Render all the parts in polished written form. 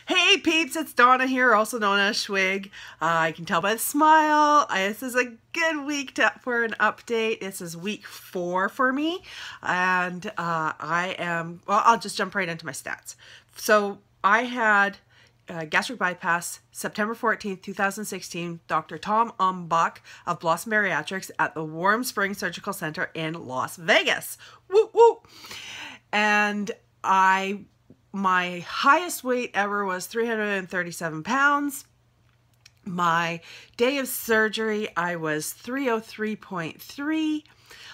Hey peeps, it's Donna here, also known as Schwigg. I can tell by the smile. This is a good week for an update. This is week 4 for me, and I'll just jump right into my stats. So I had gastric bypass September 14th, 2016, Dr. Tom Umbach of Blossom Bariatrics at the Warm Springs Surgical Center in Las Vegas. Woo woo! And my highest weight ever was 337 pounds. My day of surgery, I was 303.3.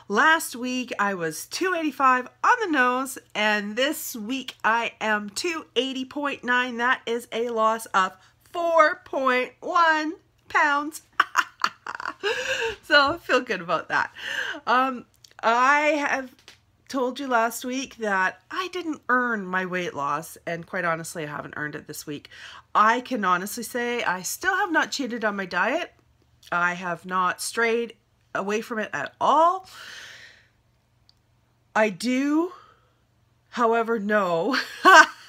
Last week, I was 285 on the nose, and this week I am 280.9. That is a loss of 4.1 pounds. So I feel good about that. I have told you last week that I didn't earn my weight loss, and quite honestly I haven't earned it this week. I can honestly say I still have not cheated on my diet. I have not strayed away from it at all. I do, however, know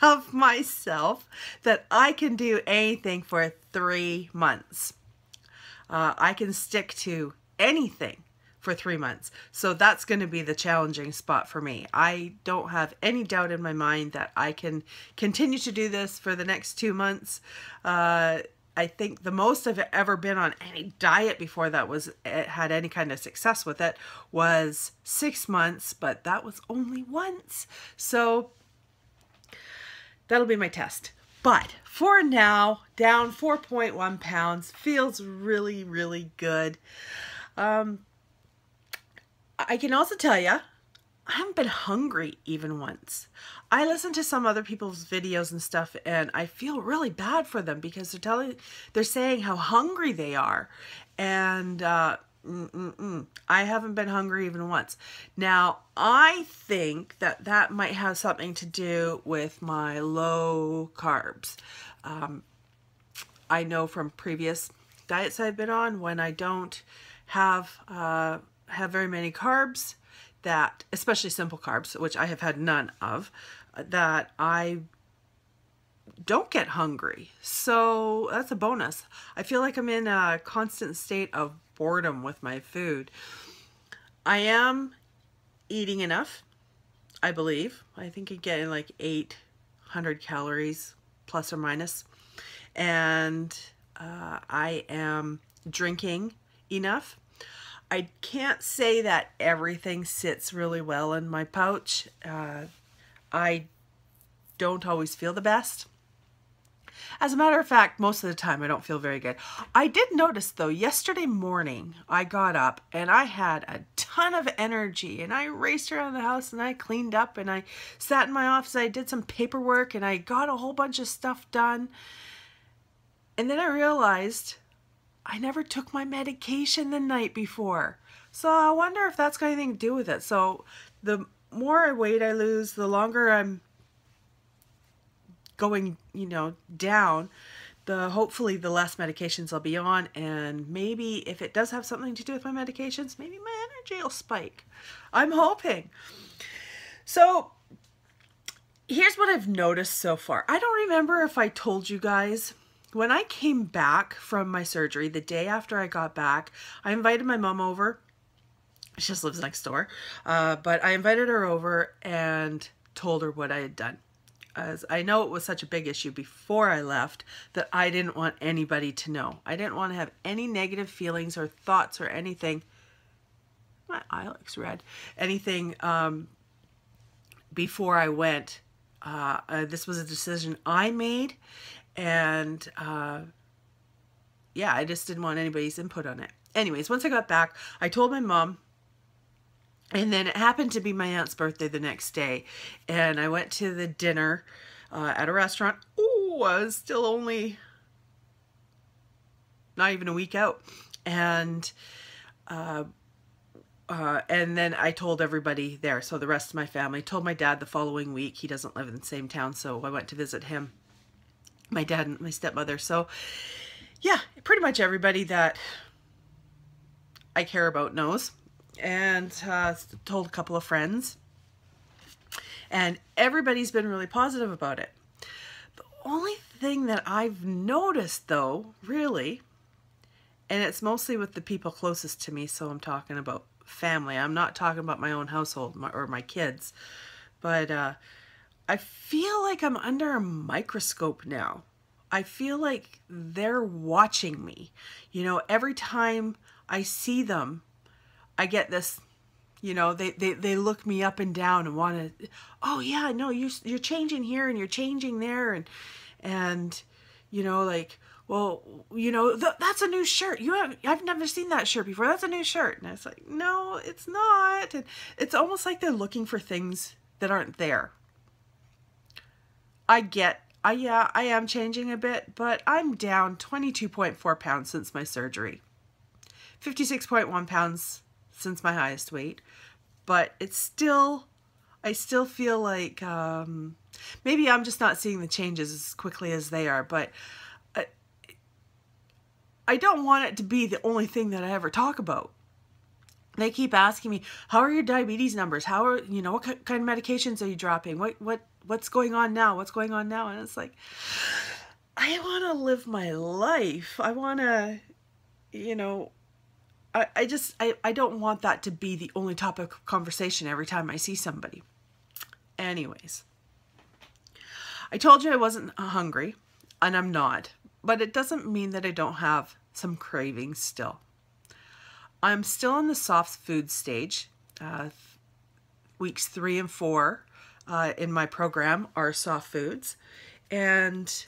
of myself that I can do anything for 3 months. I can stick to anything for 3 months. So that's going to be the challenging spot for me. I don't have any doubt in my mind that I can continue to do this for the next 2 months. I think the most I've ever been on any diet before that had any kind of success with it was 6 months, but that was only once. So that'll be my test. But for now, down 4.1 pounds feels really, really good. I can also tell you, I haven't been hungry even once. I listen to some other people's videos and stuff, and I feel really bad for them because they're saying how hungry they are, and I haven't been hungry even once. Now, I think that might have something to do with my low carbs. I know from previous diets I've been on, when I don't have very many carbs, that, especially simple carbs, which I have had none of, that I don't get hungry. So that's a bonus. I feel like I'm in a constant state of boredom with my food. I am eating enough, I believe. I think I'm getting like 800 calories plus or minus. And I am drinking enough. I can't say that everything sits really well in my pouch. I don't always feel the best. As a matter of fact, most of the time I don't feel very good. I did notice though, yesterday morning I got up and I had a ton of energy, and I raced around the house and I cleaned up and I sat in my office. I did some paperwork and I got a whole bunch of stuff done. And then I realized I never took my medication the night before. So I wonder if that's got anything to do with it. So the more weight I lose, the longer I'm going, down, hopefully the less medications I'll be on. And maybe if it does have something to do with my medications, maybe my energy will spike. I'm hoping. So here's what I've noticed so far. I don't remember if I told you guys. When I came back from my surgery, the day after I got back, I invited my mom over. She just lives next door. But I invited her over and told her what I had done. As I know it was such a big issue before I left that I didn't want anybody to know. I didn't want to have any negative feelings or thoughts or anything. My eye looks red. Anything before I went. This was a decision I made. And yeah, I just didn't want anybody's input on it. Anyways, once I got back, I told my mom, and then it happened to be my aunt's birthday the next day. And I went to the dinner at a restaurant. Oh, I was still only not even a week out. And then I told everybody there. So the rest of my family. Told my dad the following week. He doesn't live in the same town, so I went to visit him. My dad and my stepmother. So yeah, pretty much everybody that I care about knows. And told a couple of friends. And everybody's been really positive about it. The only thing that I've noticed though, really, and it's mostly with the people closest to me, so I'm talking about family. I'm not talking about my own household or my kids, but I feel like I'm under a microscope now. I feel like they're watching me. You know, every time I see them, I get this, you know, they look me up and down and want to, oh yeah, no, you're changing here and you're changing there, and you know, like, well, you know, that's a new shirt. I've never seen that shirt before. That's a new shirt. And it's like, no, it's not. And it's almost like they're looking for things that aren't there. Yeah, I am changing a bit, but I'm down 22.4 pounds since my surgery. 56.1 pounds since my highest weight. But it's still, I still feel like, maybe I'm just not seeing the changes as quickly as they are, but I don't want it to be the only thing that I ever talk about. They keep asking me, how are your diabetes numbers? How are, you know, what kind of medications are you dropping? What's going on now? What's going on now? And it's like, I want to live my life. I want to, you know, I don't want that to be the only topic of conversation every time I see somebody. Anyways, I told you I wasn't hungry, and I'm not, but it doesn't mean that I don't have some cravings still. I'm still in the soft food stage. Weeks 3 and 4 in my program are soft foods, and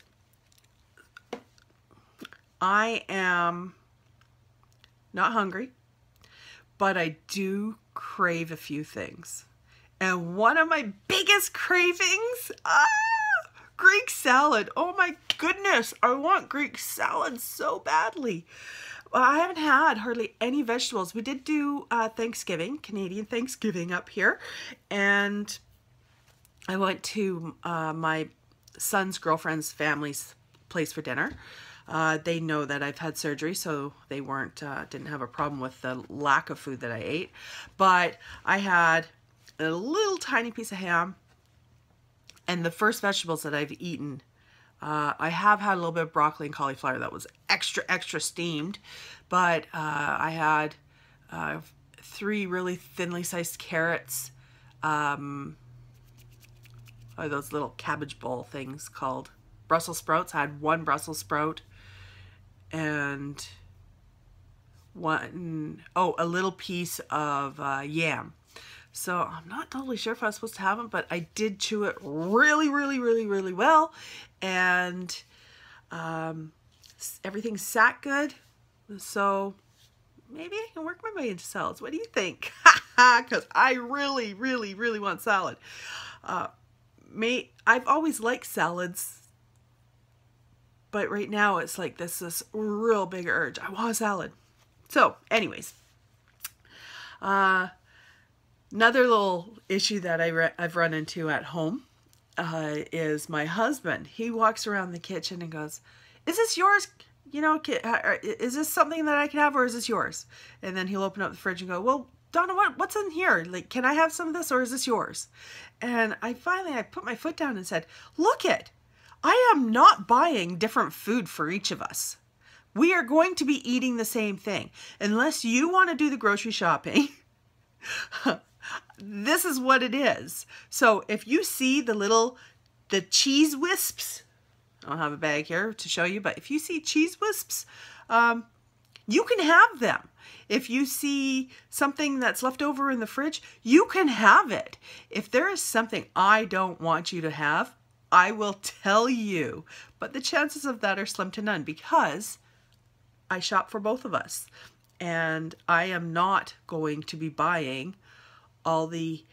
I am not hungry, but I do crave a few things. And one of my biggest cravings, Greek salad. Oh my goodness, I want Greek salad so badly. I haven't had hardly any vegetables. We did do Thanksgiving, Canadian Thanksgiving up here, and I went to my son's girlfriend's family's place for dinner. They know that I've had surgery, so they didn't have a problem with the lack of food that I ate. But I had a little tiny piece of ham, and the first vegetables that I've eaten, I have had a little bit of broccoli and cauliflower that was extra steamed, but I had 3 really thinly sliced carrots, or those little cabbage bowl things called Brussels sprouts. I had 1 Brussels sprout and a little piece of yam. So I'm not totally sure if I was supposed to have them, but I did chew it really well, and everything sat good. So maybe I can work my way into salads. What do you think? Because I really want salad. I've always liked salads, but right now it's like this real big urge. I want a salad. So anyways, another little issue that I've run into at home is my husband. He walks around the kitchen and goes, "Is this yours? You know, is this something that I can have, or is this yours?" And then he'll open up the fridge and go, "Well, Donna, what's in here? Like, can I have some of this, or is this yours?" And I put my foot down and said, "Look it, I am not buying different food for each of us. We are going to be eating the same thing. Unless you want to do the grocery shopping, this is what it is." So if you see the cheese wisps, I don't have a bag here to show you, but if you see cheese wisps, you can have them. If you see something that's left over in the fridge, you can have it. If there is something I don't want you to have, I will tell you. But the chances of that are slim to none, because I shop for both of us. And I am not going to be buying all the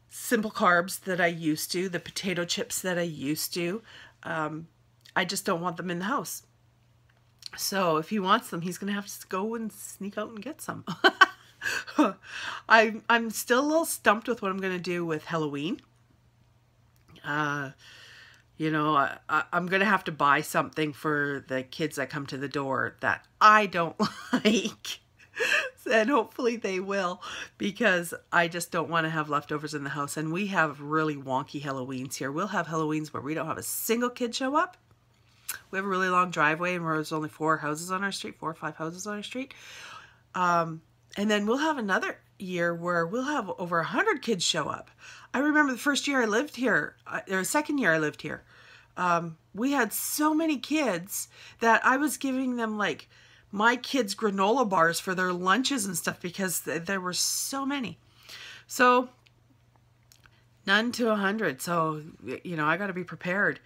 simple carbs that I used to, the potato chips that I used to. I just don't want them in the house. So if he wants them, he's going to have to go and sneak out and get some. I'm still a little stumped with what I'm going to do with Halloween. You know, I'm going to have to buy something for the kids that come to the door that I don't like. And hopefully they will, because I just don't want to have leftovers in the house. And we have really wonky Halloweens here. We'll have Halloweens where we don't have a single kid show up. We have a really long driveway, and there's only 4 houses on our street, 4 or 5 houses on our street. And then we'll have another year where we'll have over 100 kids show up. I remember the first year I lived here, or second year I lived here, we had so many kids that I was giving them like my kids' granola bars for their lunches and stuff because there were so many. So none to 100. So, you know, I got to be prepared.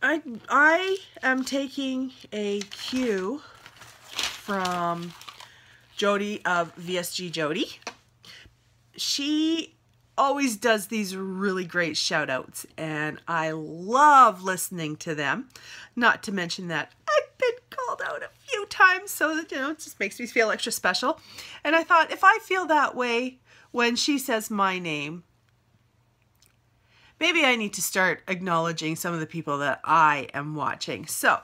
I am taking a cue from Jody of VSG Jody. She always does these really great shout outs, and I love listening to them. Not to mention that I've been called out a few times, so that, you know, it just makes me feel extra special. And I thought, if I feel that way when she says my name, maybe I need to start acknowledging some of the people that I am watching. So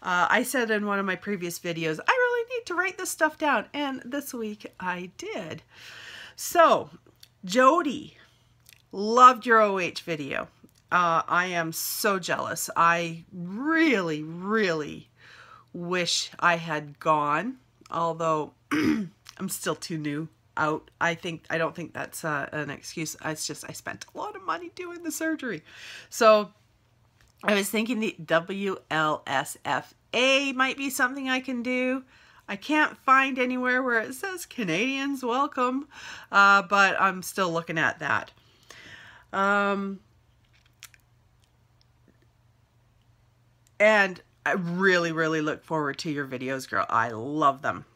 I said in one of my previous videos, I really need to write this stuff down, and this week I did. So Jody, loved your OH video. I am so jealous. I really, really wish I had gone, although I'm still too new out. I don't think that's an excuse. It's just I spent a lot of money doing the surgery. So I was thinking the WLSFA might be something I can do. I can't find anywhere where it says Canadians welcome, but I'm still looking at that. And I really, really look forward to your videos, girl. I love them.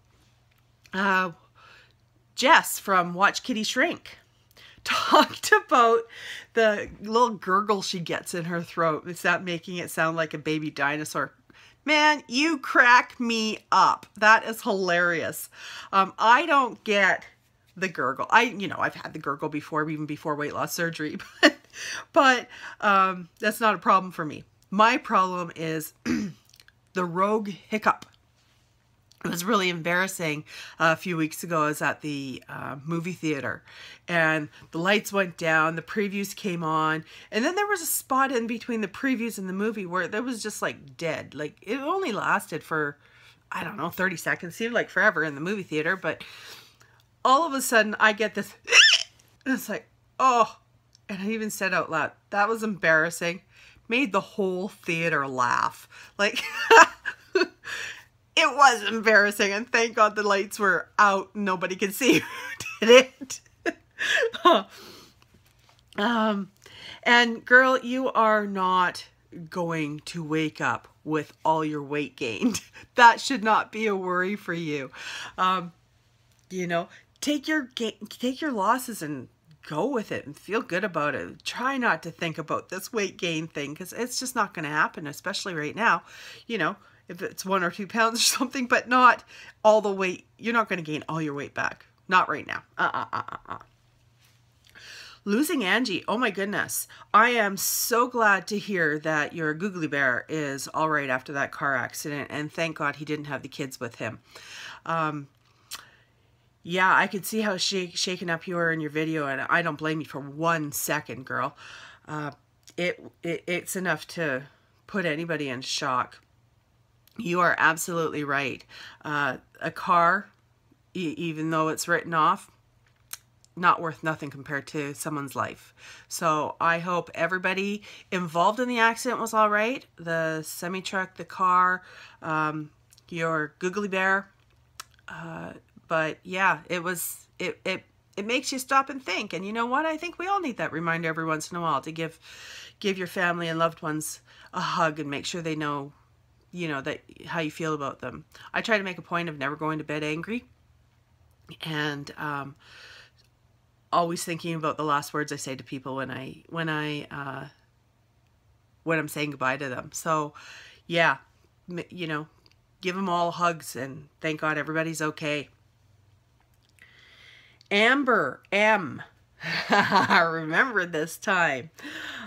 Jess from Watch Kitty Shrink talked about the little gurgle she gets in her throat. Is that making it sound like a baby dinosaur? Man, you crack me up. That is hilarious. I don't get the gurgle. I've had the gurgle before, even before weight loss surgery, but that's not a problem for me. My problem is the rogue hiccup. It was really embarrassing. A few weeks ago, I was at the movie theater, and the lights went down, the previews came on, and then there was a spot in between the previews and the movie where there was just like dead. Like, it only lasted for, I don't know, 30 seconds. Seemed like forever in the movie theater, but all of a sudden I get this, and it's like, oh, and I even said out loud, that was embarrassing. Made the whole theater laugh. Like, it was embarrassing, and thank God the lights were out. Nobody could see who did it. And girl, you are not going to wake up with all your weight gained. That should not be a worry for you. You know, take your losses and go with it and feel good about it. Try not to think about this weight gain thing, because it's just not going to happen, especially right now. You know, if it's 1 or 2 pounds or something, but not all the weight. You're not going to gain all your weight back. Not right now. Losing Angie. Oh my goodness. I am so glad to hear that your googly bear is all right after that car accident. And thank God he didn't have the kids with him. Yeah, I could see how shaken up you were in your video, and I don't blame you for 1 second, girl. It's enough to put anybody in shock. You are absolutely right. A car, even though it's written off, not worth nothing compared to someone's life. So I hope everybody involved in the accident was all right. The semi-truck, the car, your googly bear. But yeah, it makes you stop and think. And you know what? I think we all need that reminder every once in a while to give your family and loved ones a hug and make sure they know, you know, that how you feel about them. I try to make a point of never going to bed angry, and always thinking about the last words I say to people when I'm saying goodbye to them. So yeah, you know, give them all hugs and thank God everybody's okay. Amber M. I remember this time.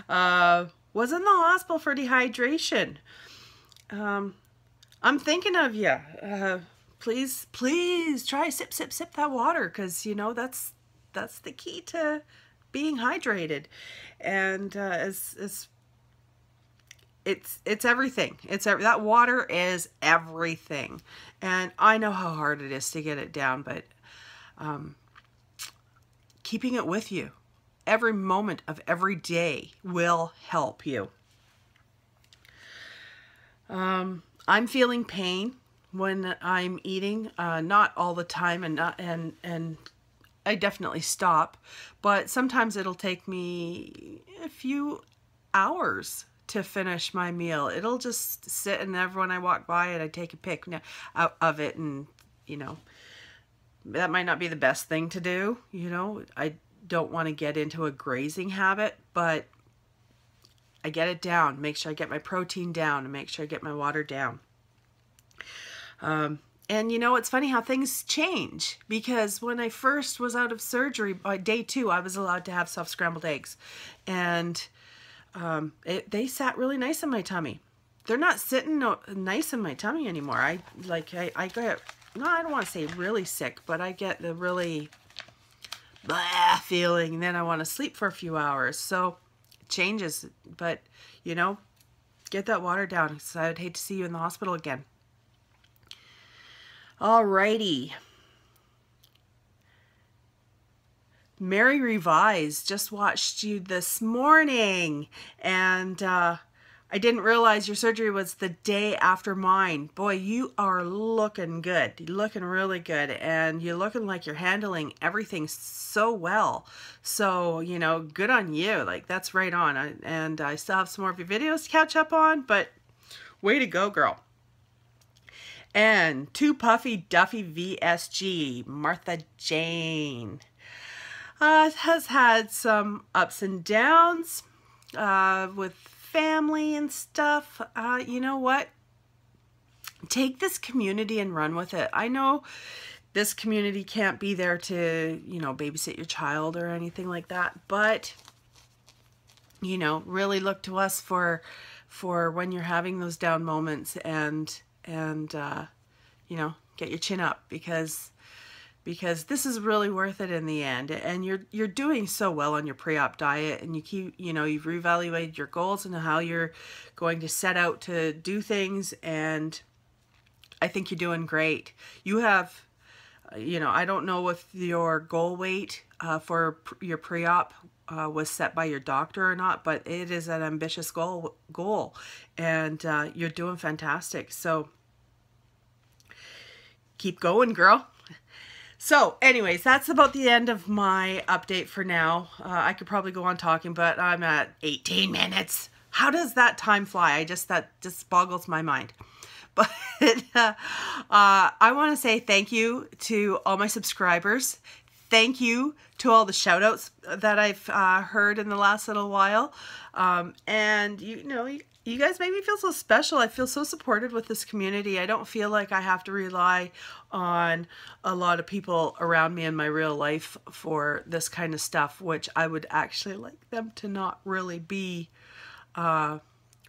Was in the hospital for dehydration. I'm thinking of you. Please try sip that water, because you know that's the key to being hydrated. And as it's everything. That water is everything. And I know how hard it is to get it down, but keeping it with you every moment of every day will help you. I'm feeling pain when I'm eating, not all the time, and I definitely stop, but sometimes it'll take me a few hours to finish my meal. It'll just sit, and when I walk by it, I take a pic out of it, and that might not be the best thing to do. I don't want to get into a grazing habit, but I get it down, make sure I get my protein down, and make sure I get my water down. And it's funny how things change, because when I first was out of surgery, by day 2, I was allowed to have soft scrambled eggs, and they sat really nice in my tummy. They're not sitting nice in my tummy anymore. I get, no, I don't want to say really sick, but I get the really blah feeling, and then I want to sleep for a few hours. So it changes, but get that water down, because I would hate to see you in the hospital again. Alrighty. Mary Revise just watched you this morning, and I didn't realize your surgery was the day after mine. Boy, you are looking good. You're looking really good, and you're looking like you're handling everything so well. So, good on you. Like, that's right on. And I still have some more of your videos to catch up on, but way to go, girl. And Too Puffy Duffy VSG, Martha Jane, has had some ups and downs with family and stuff. You know what? Take this community and run with it. I know this community can't be there to, babysit your child or anything like that, but, really look to us for when you're having those down moments, and get your chin up, because this is really worth it in the end. And you're doing so well on your pre-op diet, and you've reevaluated your goals and how you're going to set out to do things, and I think you're doing great. You have, I don't know if your goal weight for your pre-op was set by your doctor or not, but it is an ambitious goal, and you're doing fantastic. So keep going, girl. So anyways, that's about the end of my update for now. I could probably go on talking, but I'm at 18 minutes. How does that time fly? That just boggles my mind. But I want to say thank you to all my subscribers. Thank you to all the shout outs that I've heard in the last little while. And you guys make me feel so special. I feel so supported with this community. I don't feel like I have to rely on a lot of people around me in my real life for this kind of stuff, which I would actually like them to not really be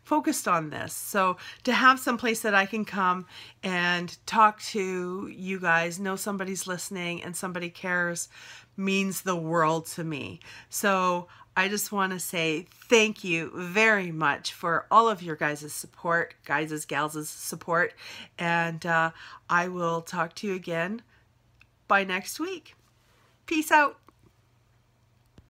focused on this. So to have some place that I can come and talk to you guys, know somebody's listening and somebody cares, means the world to me. So I just want to say thank you very much for all of your guys' support, gals' support, and I will talk to you again by next week. Peace out.